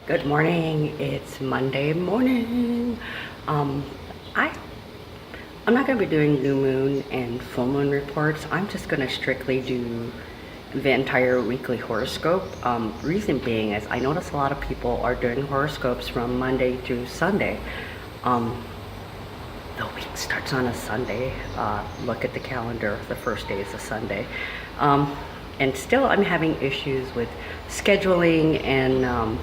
Good morning. It's Monday morning. Um, I I'm not gonna be doing new moon and full moon reports. I'm just gonna strictly do the entire weekly horoscope. Reason being is I notice a lot of people are doing horoscopes from Monday through Sunday. Um, the week starts on a Sunday. Look at the calendar. The first day is a Sunday. And still, I'm having issues with scheduling and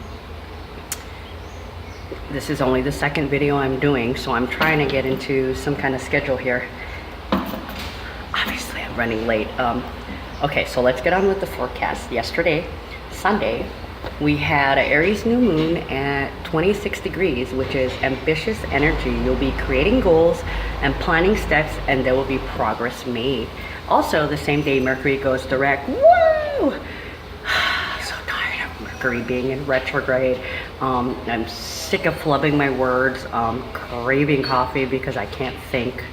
this is only the second video I'm doing, so I'm trying to get into some kind of schedule here. Obviously, I'm running late. Okay, so let's get on with the forecast. Yesterday, Sunday, we had an Aries new moon at 26 degrees, which is ambitious energy. You'll be creating goals and planning steps, and there will be progress made. Also, the same day, Mercury goes direct. Woo! Mercury being in retrograde. I'm sick of flubbing my words, craving coffee because I can't think.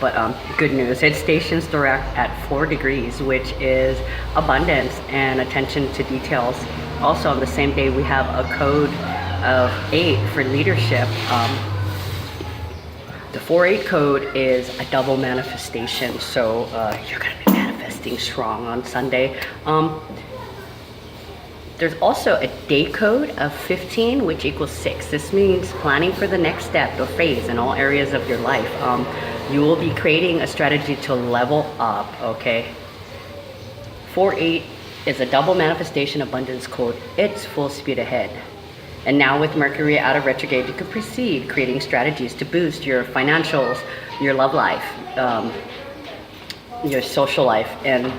But good news, it stations direct at 4 degrees, which is abundance and attention to details. Also, on the same day, we have a code of 8 for leadership. The 4-8 code is a double manifestation, so you're going to be manifesting strong on Sunday. There's also a day code of 15, which equals 6. This means planning for the next step or phase in all areas of your life. You will be creating a strategy to level up, okay? 4-8 is a double manifestation abundance code. It's full speed ahead. And now with Mercury out of retrograde, you can proceed creating strategies to boost your financials, your love life, your social life, and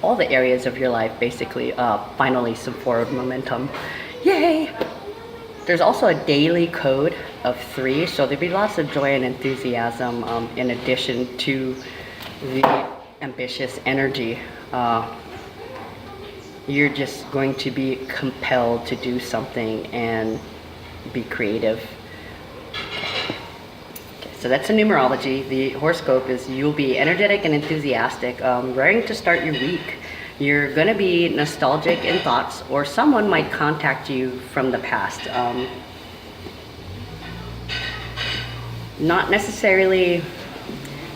all the areas of your life, basically. Finally some forward momentum. Yay! There's also a daily code of 3, so there'll be lots of joy and enthusiasm in addition to the ambitious energy. You're just going to be compelled to do something and be creative. So that's the numerology. The horoscope is you'll be energetic and enthusiastic, raring to start your week. You're going to be nostalgic in thoughts, or someone might contact you from the past. Not necessarily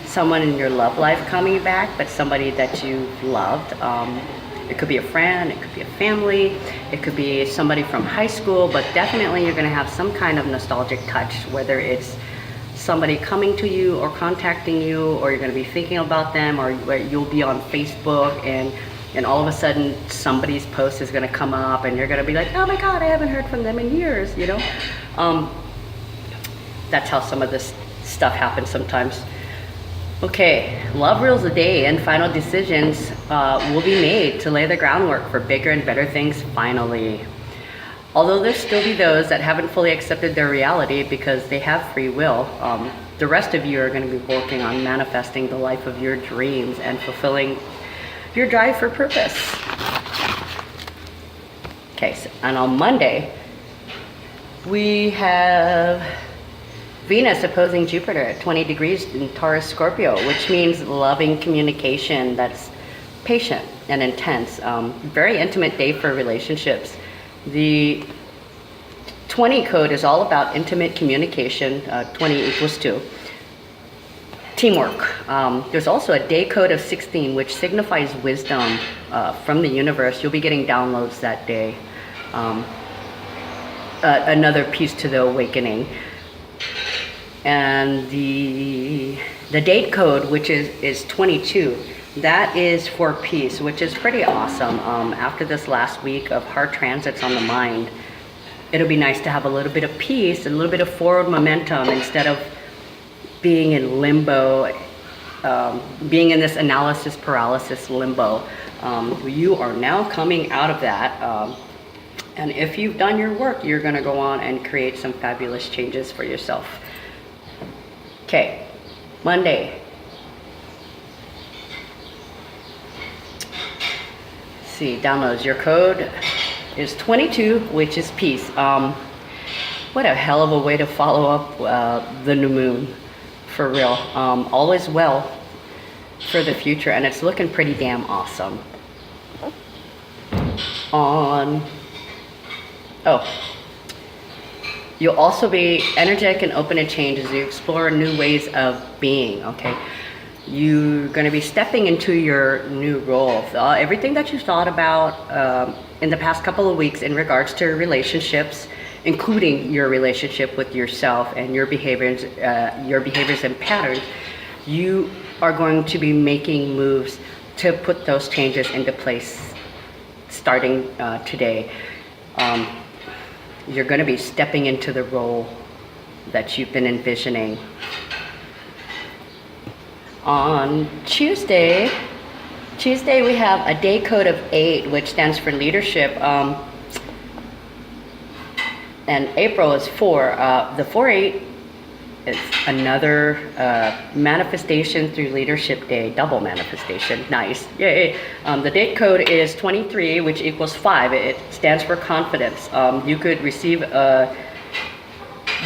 someone in your love life coming back, but somebody that you've loved. It could be a friend, it could be a family, it could be somebody from high school, but definitely you're going to have some kind of nostalgic touch, whether it's somebody coming to you or contacting you, or you're going to be thinking about them, or you'll be on Facebook and all of a sudden somebody's post is going to come up and you're going to be like, oh my god, I haven't heard from them in years, you know. That's how some of this stuff happens sometimes. Okay, love rules the day, and final decisions will be made to lay the groundwork for bigger and better things finally. Although there still be those that haven't fully accepted their reality because they have free will, the rest of you are going to be working on manifesting the life of your dreams and fulfilling your drive for purpose. Okay, so, and on Monday, we have Venus opposing Jupiter at 20 degrees in Taurus Scorpio, which means loving communication that's patient and intense. Very intimate day for relationships. The 20 code is all about intimate communication. 20 equals 2. Teamwork. There's also a day code of 16, which signifies wisdom from the universe. You'll be getting downloads that day. Another piece to the awakening. And the date code, which is 22, that is for peace, which is pretty awesome. After this last week of hard transits on the mind, it'll be nice to have a little bit of peace, a little bit of forward momentum, instead of being in limbo, being in this analysis paralysis limbo. You are now coming out of that. And if you've done your work, you're going to go on and create some fabulous changes for yourself. Okay, Monday. Let's see, downloads. Your code is 22, which is peace. What a hell of a way to follow up the new moon, for real. All is well for the future, and it's looking pretty damn awesome. On You'll also be energetic and open to change as you explore new ways of being, okay? You're going to be stepping into your new role. Everything that you thought about in the past couple of weeks in regards to relationships, including your relationship with yourself and your behaviors and patterns, you are going to be making moves to put those changes into place starting today. You're going to be stepping into the role that you've been envisioning. On Tuesday we have a day code of 8, which stands for leadership. And April is 4. The 4-8 is another manifestation through leadership day, double manifestation. Nice, yay. The date code is 23, which equals 5. It stands for confidence. You could receive a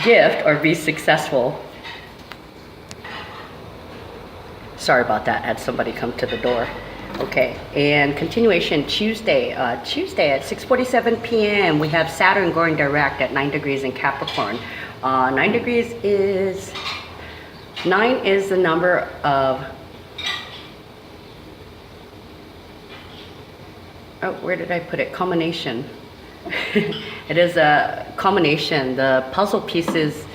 gift or be successful. Sorry about that, I had somebody come to the door. Okay, and continuation, Tuesday at 6:47 p.m. we have Saturn going direct at 9 degrees in Capricorn. 9 degrees is, 9 is the number of, oh, where did I put it? Culmination. It is a culmination, the puzzle pieces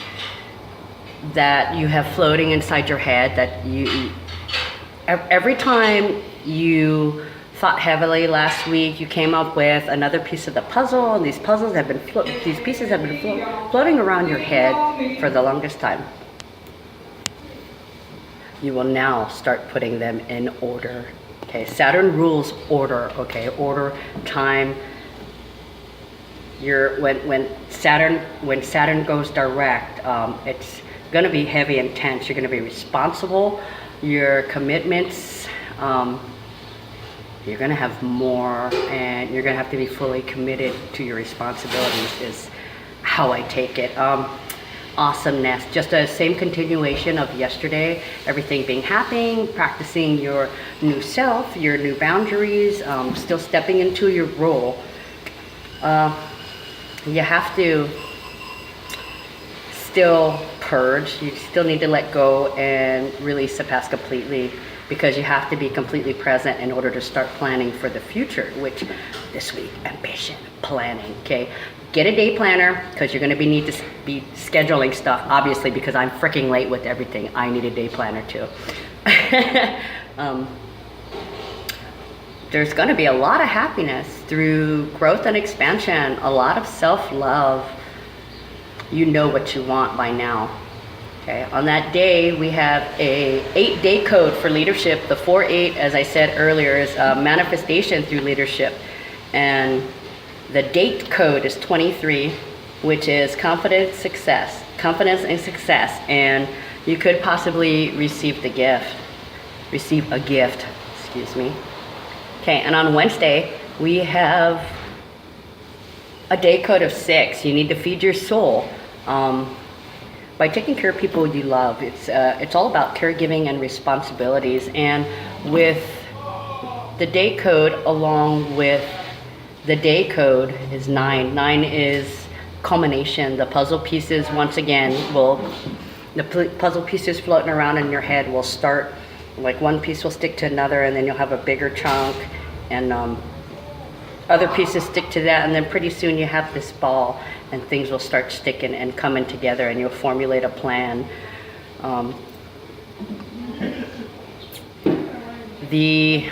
that you have floating inside your head that you, every time you thought heavily last week, you came up with another piece of the puzzle, and these pieces have been floating around your head for the longest time. You will now start putting them in order. Okay, Saturn rules order. Okay, order, time. When Saturn goes direct, it's going to be heavy and tense. You're going to be responsible. Your commitments. You're going to have more, and you're going to have to be fully committed to your responsibilities is how I take it. Awesomeness, just a same continuation of yesterday, everything being happening, practicing your new self, your new boundaries, still stepping into your role. You have to still purge, you still need to let go and release the past completely, because you have to be completely present in order to start planning for the future, which this week, ambition, planning, okay? Get a day planner, because you're going to need to be scheduling stuff, obviously, because I'm freaking late with everything. I need a day planner too. There's going to be a lot of happiness through growth and expansion, a lot of self-love. You know what you want by now. Okay, on that day, we have a 8-day code for leadership. The 4-8, as I said earlier, is a manifestation through leadership. And the date code is 23, which is confidence and success. And you could possibly receive a gift, excuse me. Okay, and on Wednesday, we have a day code of 6. You need to feed your soul. By taking care of people you love, it's all about caregiving and responsibilities. And with the day code, along with the day code, is 9. 9 is culmination. The puzzle pieces, once again, the puzzle pieces floating around in your head will start, like one piece will stick to another, and then you'll have a bigger chunk, and other pieces stick to that, and then pretty soon you have this ball, and things will start sticking and coming together, and you'll formulate a plan. The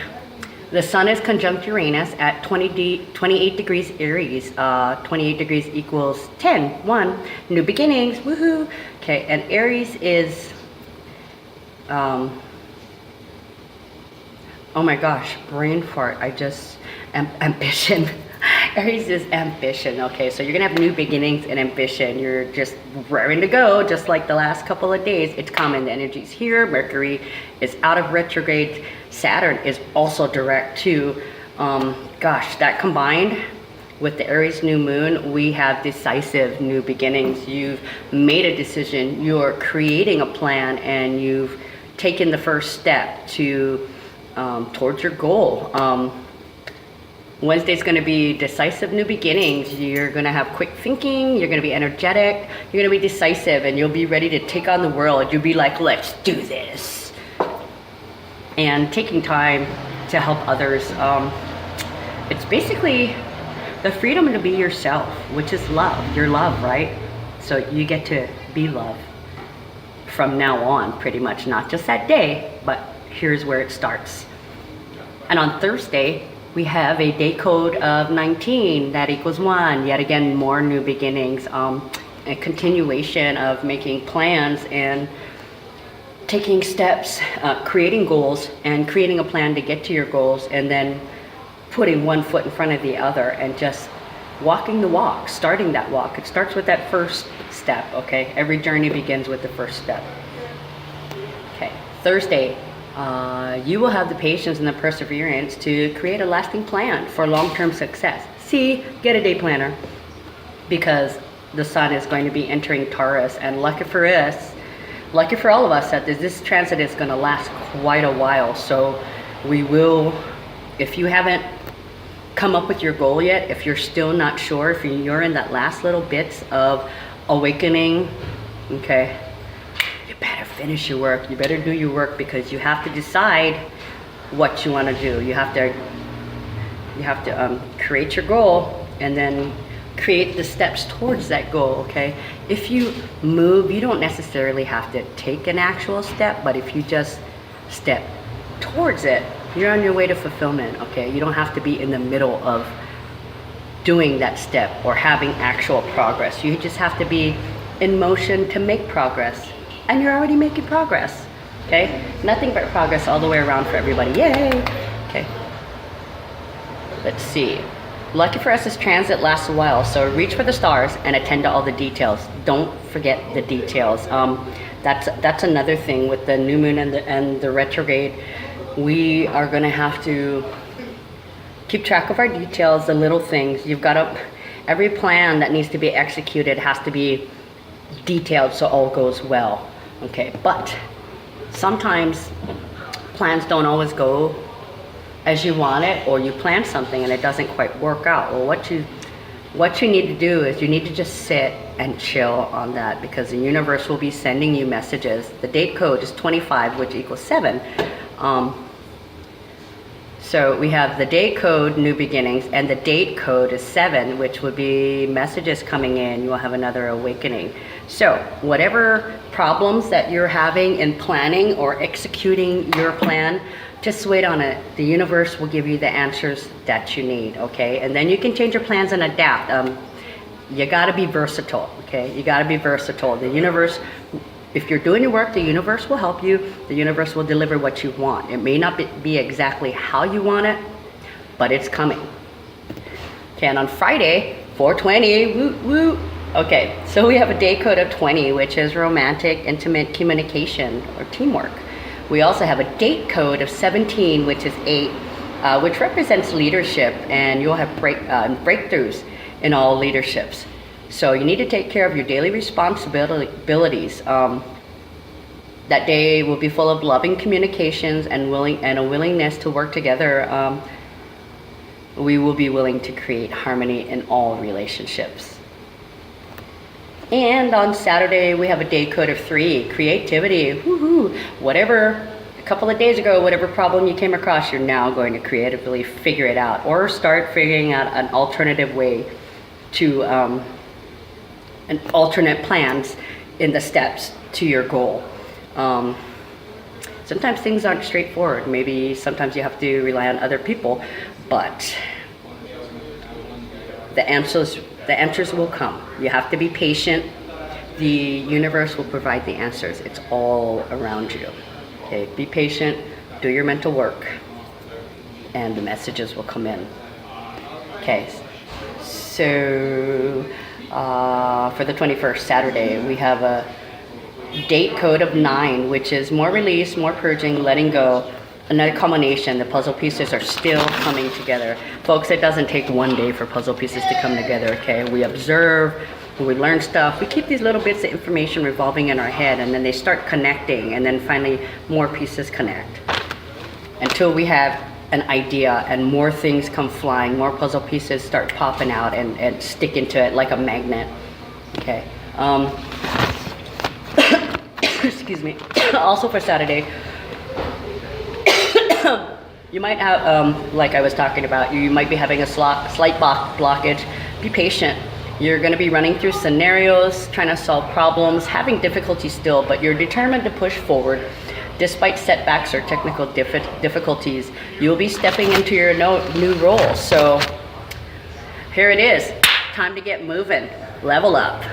sun is conjunct Uranus at 28 degrees Aries. 28 degrees equals 10, 1, new beginnings, woohoo. Okay, and Aries is, oh my gosh, brain fart, ambition. Aries is ambition. Okay, so you're gonna have new beginnings and ambition. You're just raring to go, just like the last couple of days. It's common. The energy's here. Mercury is out of retrograde. Saturn is also direct too. Gosh, that combined with the Aries new moon, we have decisive new beginnings. You've made a decision. You're creating a plan, and you've taken the first step to towards your goal. Wednesday's going to be decisive new beginnings. You're going to have quick thinking. You're going to be energetic. You're going to be decisive, and you'll be ready to take on the world. You'll be like, let's do this. And taking time to help others. It's basically the freedom to be yourself, which is love. You're love, right? So you get to be love from now on, pretty much. Not just that day, but here's where it starts. And on Thursday, we have a day code of 19, that equals 1. Yet again, more new beginnings, a continuation of making plans and taking steps, creating goals and creating a plan to get to your goals, and then putting one foot in front of the other and just walking the walk, starting that walk. It starts with that first step, okay? Every journey begins with the first step. Okay, Thursday. You will have the patience and the perseverance to create a lasting plan for long-term success. See, get a day planner, because the sun is going to be entering Taurus, and lucky for us, lucky for all of us, that this transit is going to last quite a while. So we will, if you haven't come up with your goal yet, if you're still not sure, if you're in that last little bits of awakening, okay, better finish your work. You better do your work, because you have to decide what you want to do. You have to create your goal and then create the steps towards that goal, okay? If you move, you don't necessarily have to take an actual step, but if you just step towards it, you're on your way to fulfillment, okay? You don't have to be in the middle of doing that step or having actual progress. You just have to be in motion to make progress. And you're already making progress, okay? Nothing but progress all the way around for everybody. Yay! Okay. Let's see. Lucky for us, this transit lasts a while, so reach for the stars and attend to all the details. Don't forget the details. That's another thing with the new moon and the retrograde. We are going to have to keep track of our details, the little things. You've got to, every plan that needs to be executed has to be detailed so all goes well. Okay, but sometimes plans don't always go as you want it, or you plan something and it doesn't quite work out. Well, what you need to do is you need to just sit and chill on that, because the universe will be sending you messages. The date code is 25, which equals 7. So we have the date code, new beginnings, and the date code is 7, which would be messages coming in. You will have another awakening. So whatever problems that you're having in planning or executing your plan, just wait on it. The universe will give you the answers that you need, okay? And then you can change your plans and adapt. You gotta be versatile, okay? You gotta be versatile. The universe, if you're doing your work, the universe will help you. The universe will deliver what you want. It may not be exactly how you want it, but it's coming. Okay, and on Friday, 420, woot woot. Okay, so we have a day code of 20, which is romantic, intimate communication or teamwork. We also have a date code of 17, which is 8, which represents leadership, and you'll have breakthroughs in all leaderships. So you need to take care of your daily responsibilities. That day will be full of loving communications and a willingness to work together. We will be willing to create harmony in all relationships. And on Saturday, we have a day code of 3, creativity. Woohoo! Whatever, a couple of days ago, whatever problem you came across, you're now going to creatively figure it out, or start figuring out an alternative way to, an alternate plans in the steps to your goal. Sometimes things aren't straightforward. Maybe sometimes you have to rely on other people, but the answers will come. You have to be patient. The universe will provide the answers. It's all around you. Okay, be patient, do your mental work, and the messages will come in. Okay, so for the 21st, Saturday, we have a date code of 9, which is more release, more purging, letting go. Another culmination. The puzzle pieces are still coming together. Folks, it doesn't take one day for puzzle pieces to come together, okay? We observe, we learn stuff, we keep these little bits of information revolving in our head, and then they start connecting, and then finally more pieces connect until we have an idea, and more things come flying, more puzzle pieces start popping out and stick into it like a magnet. Okay. Excuse me. Also for Saturday, you might have, like I was talking about, you might be having a slight blockage. Be patient. You're going to be running through scenarios, trying to solve problems, having difficulty still, but you're determined to push forward. Despite setbacks or technical difficulties, you'll be stepping into your new role. So here it is. Time to get moving. Level up.